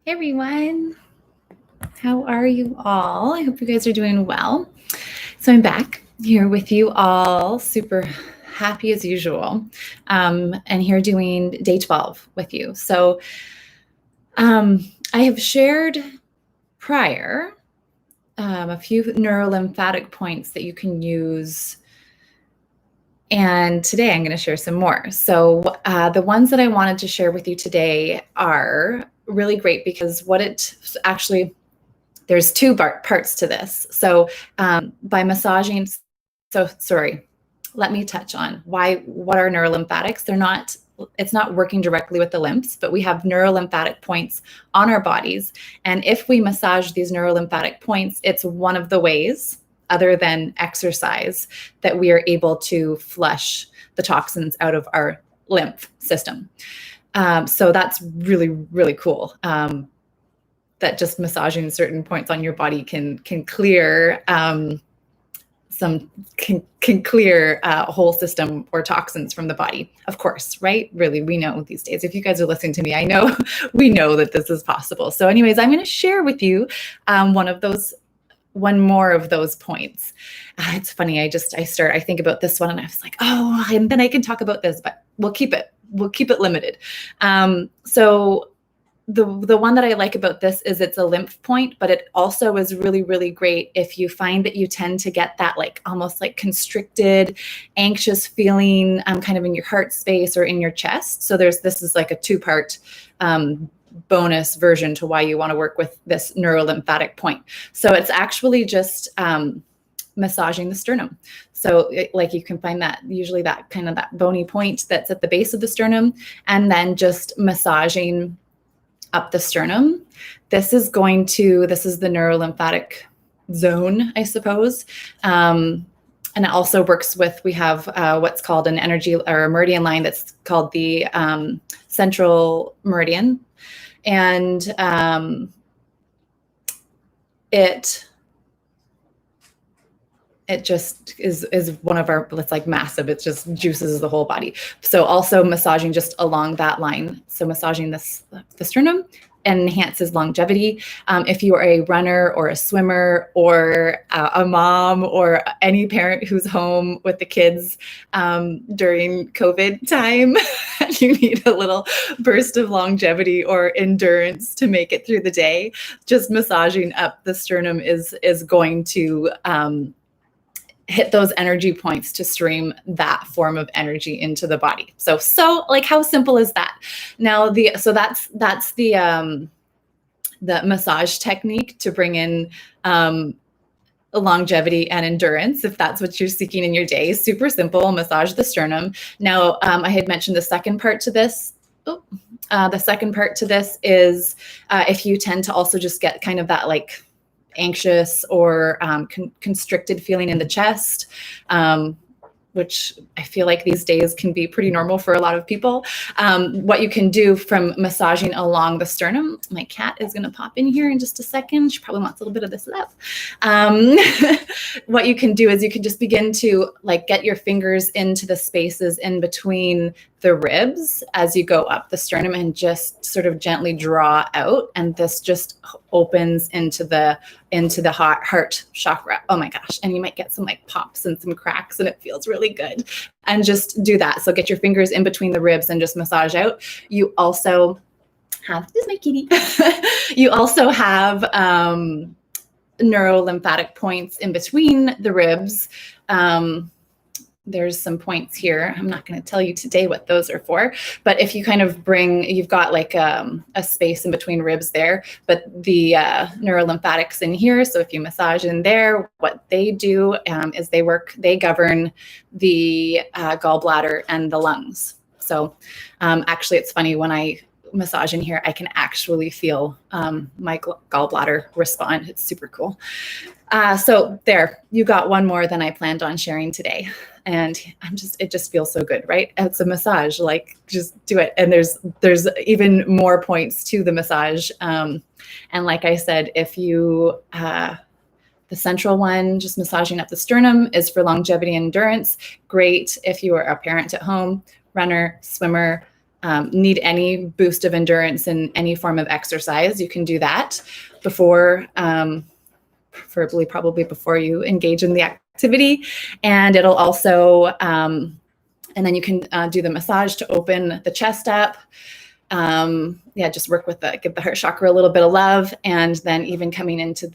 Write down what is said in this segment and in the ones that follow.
Hey everyone, how are you all? I hope you guys are doing well. So I'm back here with you all, super happy as usual, and here doing day 12 with you. So I have shared prior a few neurolymphatic points that you can use, and today I'm going to share some more. So the ones that I wanted to share with you today are really great because there's two parts to this. So by massaging, let me touch on what are neurolymphatics. It's not working directly with the lymphs, but we have neurolymphatic points on our bodies. And if we massage these neurolymphatic points, it's one of the ways, other than exercise, that we are able to flush the toxins out of our lymph system. So that's really, really cool. That just massaging certain points on your body can clear clear a whole system or toxins from the body, of course, right? Really, we know these days. If you guys are listening to me, I know we know that this is possible. So anyways, I'm going to share with you one more of those points. It's funny. I think about this one and I was like, oh, and then I can talk about this, but we'll keep it limited. So the one that I like about this is it's a lymph point, but it also is really, really great if you find that you tend to get that like almost like constricted, anxious feeling kind of in your heart space or in your chest. So this is like a two-part bonus version to why you want to work with this neurolymphatic point. So it's actually just massaging the sternum. So like you can find that usually that kind of that bony point that's at the base of the sternum, and then just massaging up the sternum. This is the neurolymphatic zone, I suppose. And it also works with, we have what's called an energy or a meridian line that's called the central meridian. And it just is one of our, it's like massive. It just juices the whole body. So also massaging just along that line. So massaging the sternum enhances longevity. If you are a runner or a swimmer or a mom or any parent who's home with the kids during COVID time, you need a little burst of longevity or endurance to make it through the day, just massaging up the sternum is going to hit those energy points to stream that form of energy into the body. So like how simple is that? Now that's the massage technique to bring in longevity and endurance, if that's what you're seeking in your day. Super simple, massage the sternum. Now I had mentioned the second part to this. The second part to this is if you tend to also just get kind of that like anxious or constricted feeling in the chest, which I feel like these days can be pretty normal for a lot of people. What you can do from massaging along the sternum, my cat is going to pop in here in just a second. She probably wants a little bit of this love. What you can do is you can just begin to like get your fingers into the spaces in between the ribs as you go up the sternum and just sort of gently draw out. And this just opens into the heart chakra. Oh my gosh. And you might get some like pops and some cracks and it feels really good. And just do that. So get your fingers in between the ribs and just massage out. You also have, this is my kitty. You also have neurolymphatic points in between the ribs. There's some points here. I'm not going to tell you today what those are for, but if you kind of you've got like a space in between ribs there, but the neurolymphatics in here. So if you massage in there, what they do is they govern the gallbladder and the lungs. So actually it's funny, when I massage in here, I can actually feel my gallbladder respond. It's super cool. So there, you got one more than I planned on sharing today. And it just feels so good, right? It's a massage, like just do it. And there's even more points to the massage. And like I said, if you, the central one, just massaging up the sternum, is for longevity and endurance. Great if you are a parent at home, runner, swimmer, need any boost of endurance in any form of exercise, you can do that before, preferably probably before you engage in the activity. And it'll also, and then you can do the massage to open the chest up. Just work with give the heart chakra a little bit of love. And then even coming into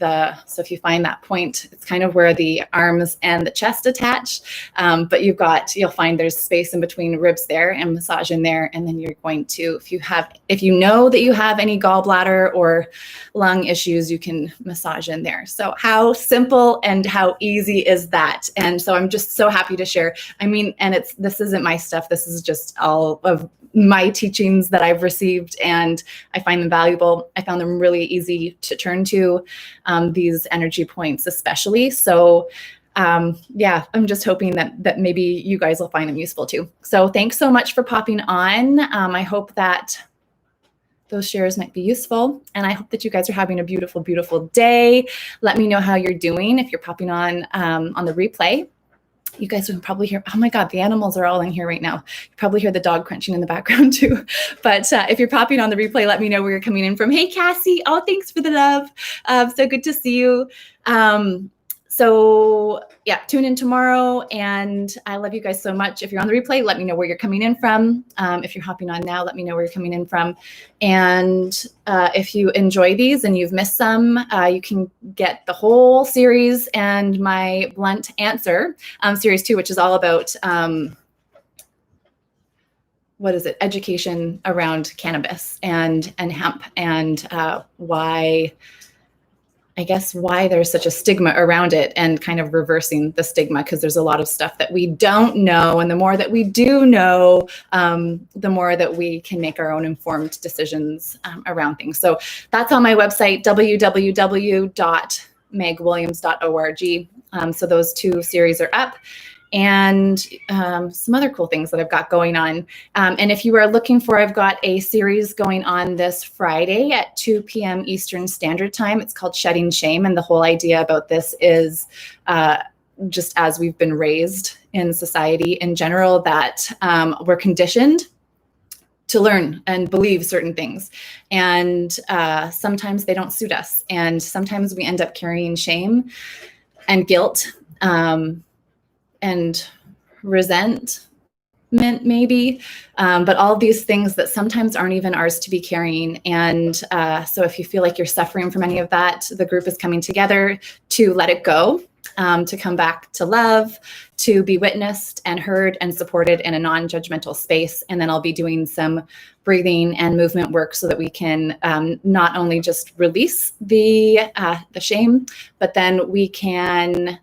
so if you find that point, it's kind of where the arms and the chest attach. But you'll find there's space in between ribs there and massage in there. And then you're going to, if you know that you have any gallbladder or lung issues, you can massage in there. So how simple and how easy is that? And so I'm just so happy to share. I mean, and this isn't my stuff. This is just all of my teachings that I've received, and I find them valuable. I found them really easy to turn to, these energy points especially. So I'm just hoping that maybe you guys will find them useful too. So thanks so much for popping on. I hope that those shares might be useful, and I hope that you guys are having a beautiful, beautiful day. Let me know how you're doing if you're popping on the replay. You guys can probably hear, oh my God, the animals are all in here right now. You probably hear the dog crunching in the background too. But if you're popping on the replay, let me know where you're coming in from. Hey, Cassie. Oh, thanks for the love. So good to see you. Tune in tomorrow. And I love you guys so much. If you're on the replay, let me know where you're coming in from. If you're hopping on now, let me know where you're coming in from. And if you enjoy these and you've missed some, you can get the whole series and my blunt answer, series 2, which is all about education around cannabis and hemp, and why there's such a stigma around it, and kind of reversing the stigma, because there's a lot of stuff that we don't know. And the more that we do know, the more that we can make our own informed decisions around things. So that's on my website, www.megwilliams.org. So those 2 series are up. And some other cool things that I've got going on. And if you are looking for, I've got a series going on this Friday at 2 p.m. Eastern Standard Time. It's called Shedding Shame. And the whole idea about this is just as we've been raised in society in general, that we're conditioned to learn and believe certain things. And sometimes they don't suit us. And sometimes we end up carrying shame and guilt, and resentment maybe, but all these things that sometimes aren't even ours to be carrying. And so if you feel like you're suffering from any of that, the group is coming together to let it go, to come back to love, to be witnessed and heard and supported in a non-judgmental space. And then I'll be doing some breathing and movement work so that we can not only just release the shame, but then we can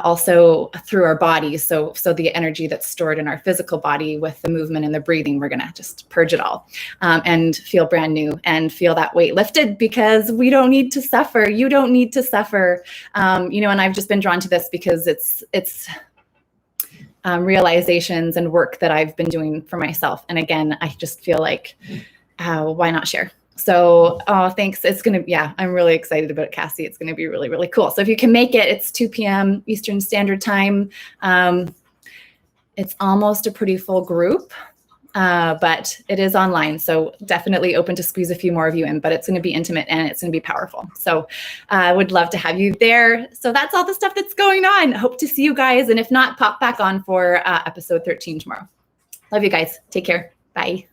also through our bodies. So the energy that's stored in our physical body with the movement and the breathing, we're going to just purge it all and feel brand new and feel that weight lifted, because we don't need to suffer. You don't need to suffer. And I've just been drawn to this because it's realizations and work that I've been doing for myself. And again, I just feel like, why not share? So, thanks. I'm really excited about it, Cassie. It's going to be really, really cool. So if you can make it, it's 2 p.m. Eastern Standard Time. It's almost a pretty full group, but it is online. So definitely open to squeeze a few more of you in, but it's going to be intimate and it's going to be powerful. So I would love to have you there. So that's all the stuff that's going on. Hope to see you guys. And if not, pop back on for episode 13 tomorrow. Love you guys. Take care. Bye.